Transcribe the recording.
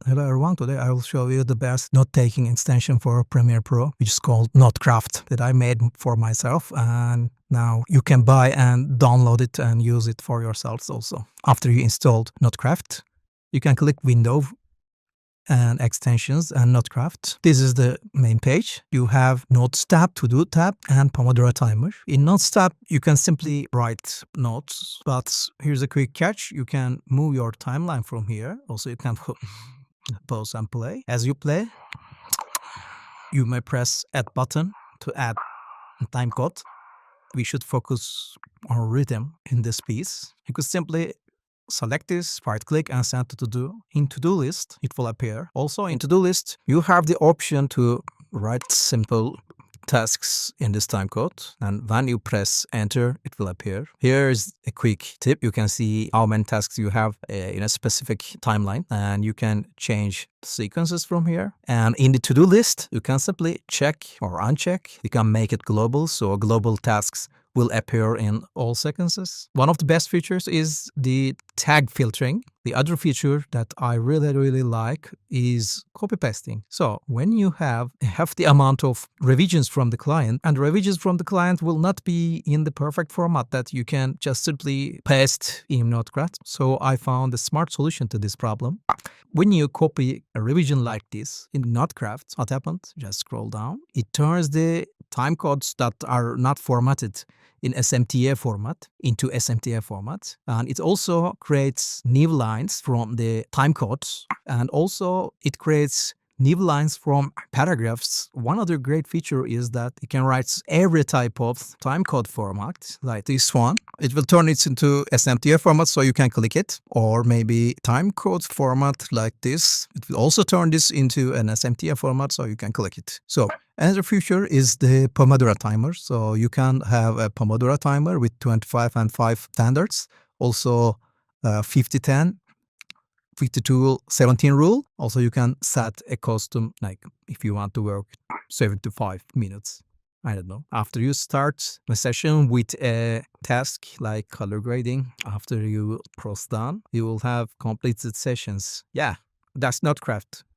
Hello everyone, today I will show you the best note-taking extension for Premiere Pro, which is called Notecraft, that I made for myself, and now you can buy and download it and use it for yourselves also. After you installed Notecraft, you can click Window and Extensions and Notecraft. This is the main page. You have Notes tab, To Do tab, and Pomodoro timer. In Notes tab, you can simply write notes, but here's a quick catch. You can move your timeline from here. Also, you can pause and play. As you play, you may press Add button to add time code. We should focus on rhythm in this piece. You could simply select this, right click and send to do. In to-do list, it will appear. Also in to-do list, you have the option to write simple tasks in this time code, and when you press enter, it will appear. Here is a quick tip. You can see how many tasks you have in a specific timeline, and you can change sequences from here. And in the to-do list, you can simply check or uncheck. You can make it global, so global tasks will appear in all sequences. One of the best features is the tag filtering. The other feature that I really like is copy pasting. So when you have a hefty amount of revisions from the client, and revisions from the client will not be in the perfect format that you can just simply paste in Notecraft. So I found a smart solution to this problem. When you copy a revision like this in Notecraft, what happens? Just scroll down. It turns the time codes that are not formatted in SMTA format into SMTA format, and it also creates new lines from the time codes, and also it creates new lines from paragraphs. One other great feature is that it can write every type of time code format, like this one. It will turn it into SMTA format, so you can click it, or maybe time code format like this. It will also turn this into an SMTA format, so you can click it. So another feature is the Pomodoro timer. So you can have a Pomodoro timer with 25 and 5 standards, also 50-10. 52-17 rule. Also, you can set a custom, like if you want to work 75 minutes. I don't know. After you start a session with a task like color grading, after you cross done, you will have completed sessions. Yeah, that's Notecraft.